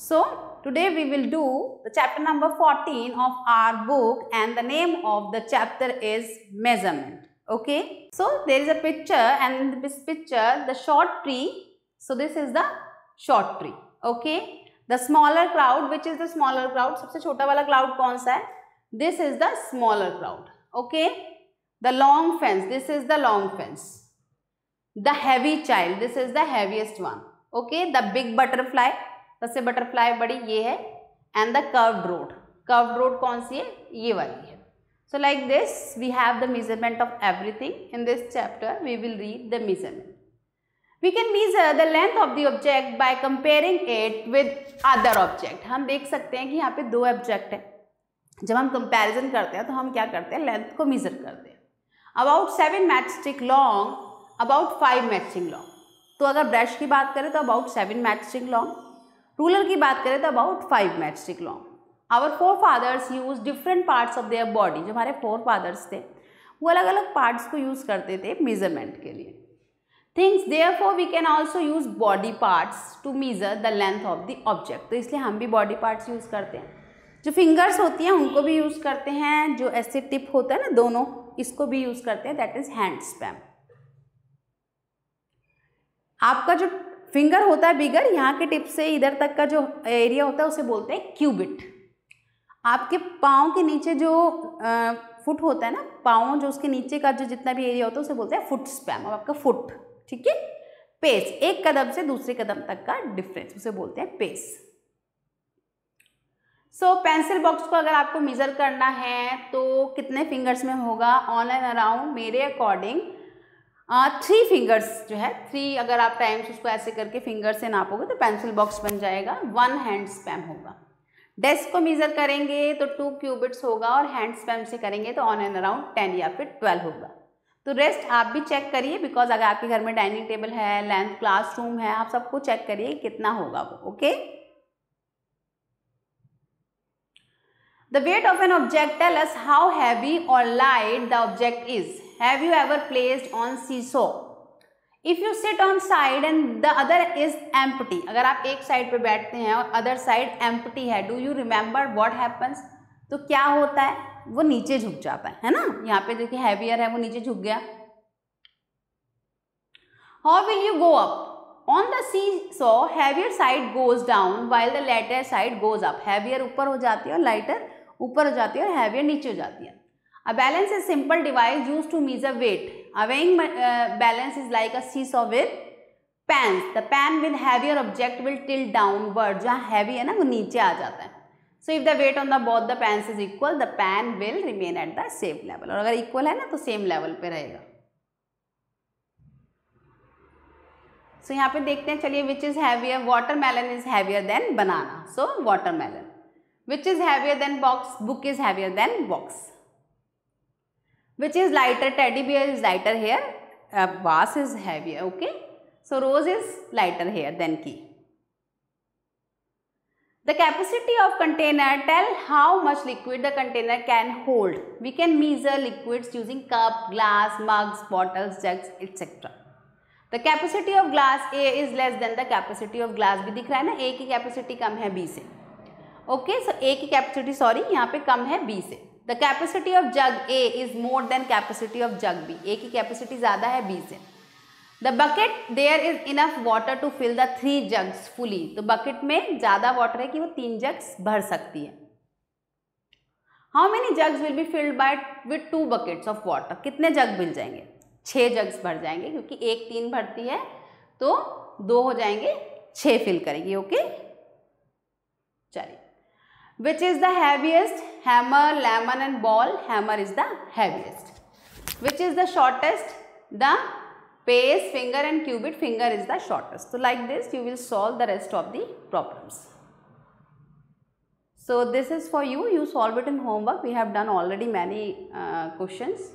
So today we will do the chapter number 14 of our book, and the name of the chapter is measurement. Okay, so there is a picture, and in this picture the short tree. So this is the short tree. Okay, the smaller cloud, which is the smaller cloud? सबसे छोटा वाला cloud कौन सा है? This is the smaller cloud. Okay, the long fence, this is the long fence. The heavy child, this is the heaviest one. Okay, the big butterfly, सबसे butterfly बड़ी ये है, एंड द कर्व्ड रोड कौन सी है? ये वाली है. So like this we have the measurement of everything. In this chapter we will read the measurement. We can measure the length of the object by comparing it with other object. हम देख सकते हैं कि यहाँ पे दो object है. जब हम कंपैरिजन करते हैं तो हम क्या करते हैं? लेंथ को मेजर करते हैं. About 7 matchstick long, about 5 matching long. तो अगर ब्रश की बात करें तो अबाउट 7 मैचस्टिक लॉन्ग, रूलर की बात करें तो about 5 matchstick long. Our forefathers use different parts of their body. जो हमारे फोर फादर्स थे वो अलग अलग पार्ट्स को यूज करते थे मेजरमेंट के लिए. Things therefore we can also use body parts to measure the length of the object. तो इसलिए हम भी बॉडी पार्ट्स यूज करते हैं. जो फिंगर्स होती हैं उनको भी यूज करते हैं. जो ऐसे टिप होता है ना दोनों, इसको भी यूज करते हैं. That is hand spam. आपका जो फिंगर होता है बिगर, यहाँ के टिप से इधर तक का जो एरिया होता है उसे बोलते हैं क्यूबिट. आपके पाँव के नीचे जो फुट होता है ना, पाँव जो उसके नीचे का जो जितना भी एरिया होता है उसे बोलते हैं फुट स्पैम. अब आपका फुट, ठीक है. पेस, एक कदम से दूसरे कदम तक का डिफरेंस, उसे बोलते हैं पेस. सो पेंसिल बॉक्स को अगर आपको मेजर करना है तो कितने फिंगर्स में होगा? ऑन एंड अराउंड मेरे अकॉर्डिंग 3 फिंगर्स जो है, 3 अगर आप टाइम्स उसको ऐसे करके फिंगर से नापोगे तो पेंसिल बॉक्स बन जाएगा. 1 हैंड स्पैम होगा. डेस्क को मेजर करेंगे तो 2 क्यूबिट्स होगा, और हैंड स्पैम से करेंगे तो ऑन एंड अराउंड 10 या फिर 12 होगा. तो रेस्ट आप भी चेक करिए, बिकॉज अगर आपके घर में डाइनिंग टेबल है, लेंथ क्लासरूम है, आप सबको चेक करिए कितना होगा वो. Okay. The weight of an object tell us how heavy or light the object is. Have you ever placed on seesaw? If you sit on side and the other is empty, अगर आप एक side पे बैठते हैं और other side empty है, do you remember what happens? तो क्या होता है? वो नीचे झुक जाता है ना. यहाँ पे देखिए heavier है, वो नीचे झुक गया. How will you go up? On the seesaw, heavier side goes down while the lighter side goes up. Heavier ऊपर हो जाती है और lighter ऊपर हो जाती है और heavier नीचे हो जाती है. A balance is simple device used to measure weight. A weighing balance is like a seesaw with pans. The pan with heavier object will tilt downward. जहाँ heavy है ना वो नीचे आ जाता है. So if the weight on the both the pans is equal, the pan will remain at the same level. और अगर equal है ना तो same level पे रहेगा. So यहाँ पे देखते हैं, चलिए, which is heavier? Watermelon is heavier than banana. So watermelon. Which is heavier than box? Book is heavier than box. Which is lighter? Teddy bear is lighter here. Vase is heavier. Okay. So rose is lighter here than key. The capacity of container tell how much liquid the container can hold. We can measure liquids using cup, glass, mugs, bottles, jugs, etc. The capacity of glass A is less than the capacity of glass B. दिख रहा है ना, A की capacity कम है B से. Okay, so A की capacity, sorry, यहाँ पे कम है B से. The capacity of jug A is more than capacity of jug B. A की कैपेसिटी ज़्यादा है B से. The bucket, there is enough water to fill the 3 jugs fully. तो बकेट में ज़्यादा वाटर है कि वो 3 जग्स भर सकती है. How many jugs will be filled by with 2 buckets of water? कितने जग मिल जाएंगे? 6 जग्स भर जाएंगे, क्योंकि एक 3 भरती है तो 2 हो जाएंगे, 6 फिल करेंगे. ओके, चलिए. Which is the heaviest? Hammer, lemon and ball. Hammer is the heaviest. Which is the shortest? The pace, finger and cubit. Finger is the shortest. So like this you will solve the rest of the problems. So this is for you. You solve it in homework. We have done already many questions.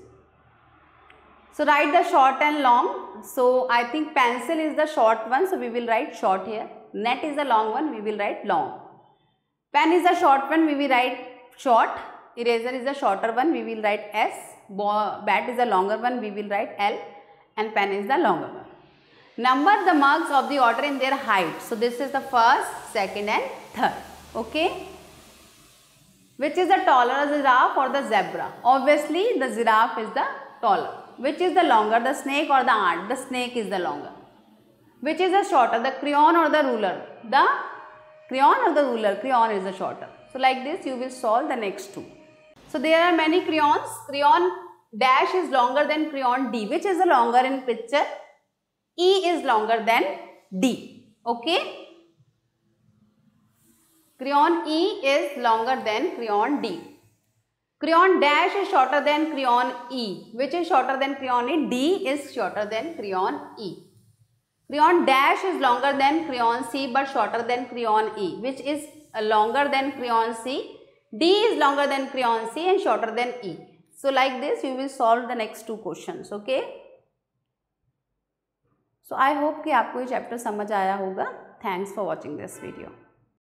So write the short and long. So I think pencil is the short one. So we will write short here. Net is the long one. We will write long. Pen is the short one, we will write short. Eraser is the shorter one, we will write S. Bat is the longer one, we will write L. And pen is the longer one. Number the mugs of the order in their height. So this is the first, second and panther. Okay. Which is the taller, giraffe or the zebra? Obviously the giraffe is the taller. Which is the longer, the snake or the ant? The snake is the longer. Which is the shorter, the crayon or the ruler? The crayon or the ruler? Crayon is the shorter. So like this you will solve the next two. So there are many crayons. Crayon dash is longer than crayon D. Which is the longer in picture? E is longer than D. Okay. Crayon E is longer than crayon D. Crayon dash is shorter than crayon E. Which is shorter than crayon E? D is shorter than crayon E. Crayon dash is longer than crayon C but shorter than crayon E. Which is longer than crayon C? D is longer than crayon C and shorter than E. So like this you will solve the next two questions. Okay. So I hope कि आपको ये chapter समझ आया होगा. Thanks for watching this video.